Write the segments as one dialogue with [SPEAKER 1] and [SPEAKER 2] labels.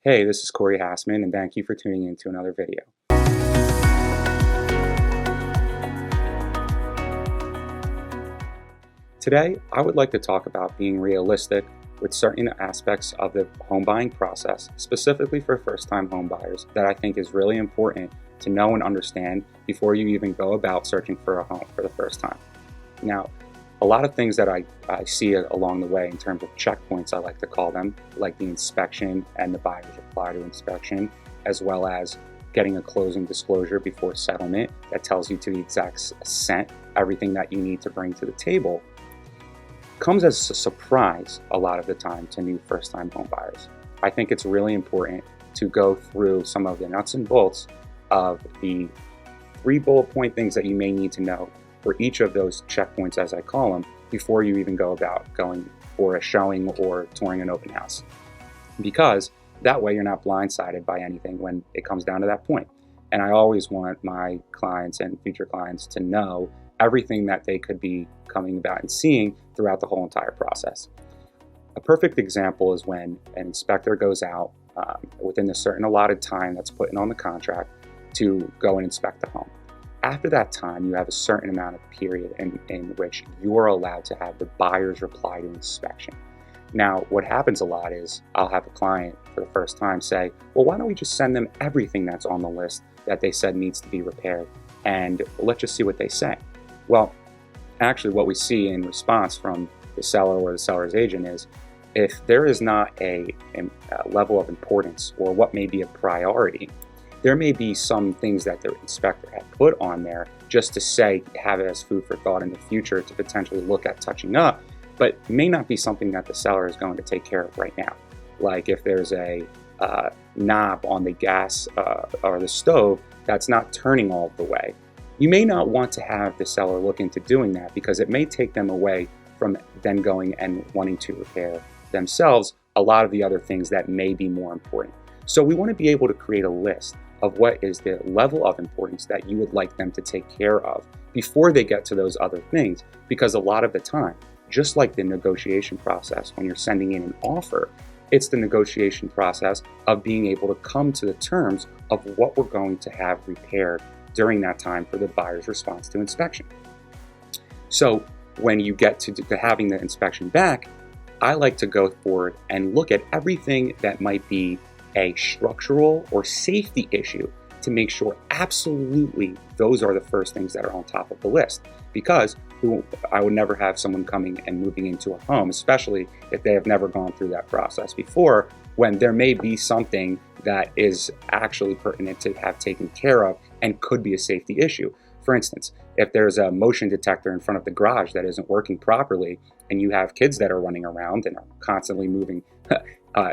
[SPEAKER 1] Hey, this is Corey.hassman, and thank you for tuning in to another video. Today, I would like to talk about being realistic with certain aspects of the home buying process, specifically for first-time home buyers, that I think is really important to know and understand before you even go about searching for a home for the first time. Now, a lot of things that I see along the way in terms of checkpoints, I like to call them, like the inspection and the buyer's reply to inspection, as well as getting a closing disclosure before settlement that tells you to the exact cent everything that you need to bring to the table, comes as a surprise a lot of the time to new first-time home buyers. I think it's really important to go through some of the nuts and bolts of the 3 bullet point things that you may need to know for each of those checkpoints, as I call them, before you even go about going for a showing or touring an open house. Because that way you're not blindsided by anything when it comes down to that point. And I always want my clients and future clients to know everything that they could be coming about and seeing throughout the whole entire process. A perfect example is when an inspector goes out within a certain allotted time that's put in on the contract to go and inspect the home. After that time, you have a certain amount of period in which you are allowed to have the buyer's reply to inspection. Now, what happens a lot is I'll have a client for the first time say, well, why don't we just send them everything that's on the list that they said needs to be repaired, and let's just see what they say. Well, actually what we see in response from the seller or the seller's agent is, if there is not a level of importance or what may be a priority, there may be some things that the inspector had put on there just to say, have it as food for thought in the future to potentially look at touching up, but may not be something that the seller is going to take care of right now. Like if there's a knob on the gas or the stove that's not turning all the way, you may not want to have the seller look into doing that because it may take them away from then going and wanting to repair themselves a lot of the other things that may be more important. So we want to be able to create a list of what is the level of importance that you would like them to take care of before they get to those other things. Because a lot of the time, just like the negotiation process, when you're sending in an offer, it's the negotiation process of being able to come to the terms of what we're going to have repaired during that time for the buyer's response to inspection. So when you get to having the inspection back, I like to go forward and look at everything that might be a structural or safety issue to make sure absolutely those are the first things that are on top of the list. Because I would never have someone coming and moving into a home, especially if they have never gone through that process before, when there may be something that is actually pertinent to have taken care of and could be a safety issue. For instance, if there's a motion detector in front of the garage that isn't working properly, and you have kids that are running around and are constantly moving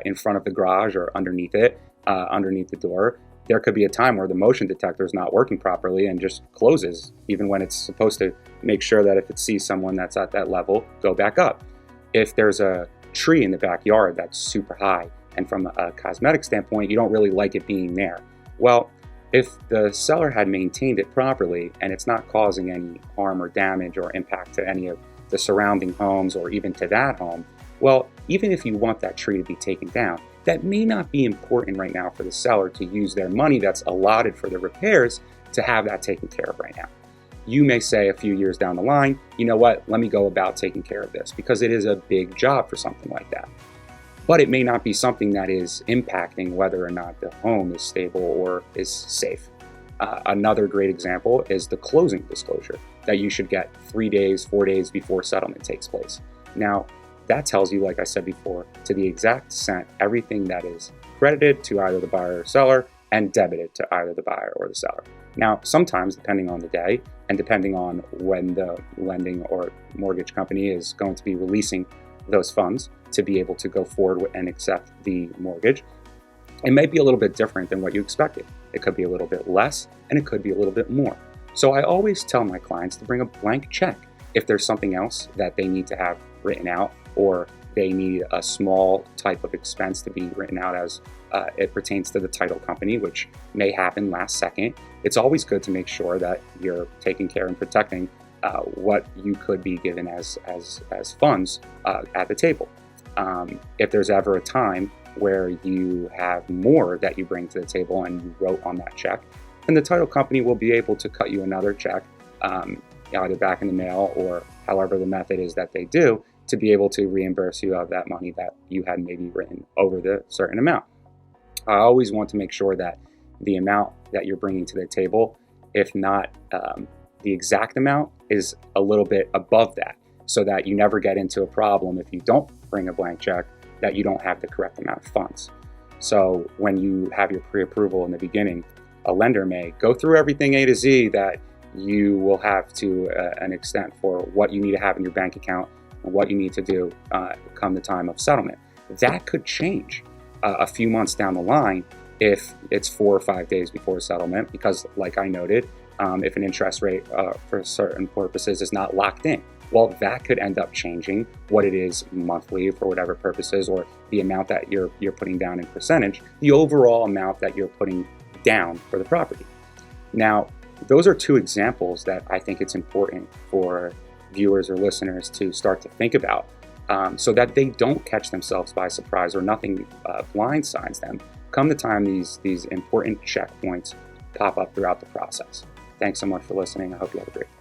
[SPEAKER 1] in front of the garage or underneath it, underneath the door, there could be a time where the motion detector is not working properly and just closes, even when it's supposed to make sure that if it sees someone that's at that level, go back up. If there's a tree in the backyard that's super high, and from a cosmetic standpoint, you don't really like it being there. Well, if the seller had maintained it properly and it's not causing any harm or damage or impact to any of the surrounding homes or even to that home, well, even if you want that tree to be taken down, that may not be important right now for the seller to use their money that's allotted for the repairs to have that taken care of right now. You may say a few years down the line, you know what, let me go about taking care of this, because it is a big job for something like that. But it may not be something that is impacting whether or not the home is stable or is safe. Another great example is the closing disclosure that you should get 3 days, 4 days before settlement takes place. Now, that tells you, like I said before, to the exact cent, everything that is credited to either the buyer or seller and debited to either the buyer or the seller. Now, sometimes, depending on the day and depending on when the lending or mortgage company is going to be releasing those funds to be able to go forward and accept the mortgage, it might be a little bit different than what you expected. It could be a little bit less and it could be a little bit more. So I always tell my clients to bring a blank check if there's something else that they need to have written out, or they need a small type of expense to be written out as it pertains to the title company, which may happen last second. It's always good to make sure that you're taking care and protecting what you could be given as funds at the table. If there's ever a time where you have more that you bring to the table and you wrote on that check, then the title company will be able to cut you another check, either back in the mail or however the method is that they do, to be able to reimburse you of that money that you had maybe written over the certain amount. I always want to make sure that the amount that you're bringing to the table, if not the exact amount, is a little bit above that, so that you never get into a problem if you don't bring a blank check that you don't have the correct amount of funds. So when you have your pre-approval in the beginning, a lender may go through everything A to Z that you will have to an extent for what you need to have in your bank account and what you need to do come the time of settlement. That could change a few months down the line if it's 4 or 5 days before settlement, because like I noted, if an interest rate for certain purposes is not locked in, well, that could end up changing what it is monthly for whatever purposes, or the amount that you're putting down in percentage, the overall amount that you're putting down for the property. Now, those are two examples that I think it's important for viewers or listeners to start to think about, so that they don't catch themselves by surprise or nothing blindsides them come the time these important checkpoints pop up throughout the process. Thanks so much for listening. I hope you have a great day.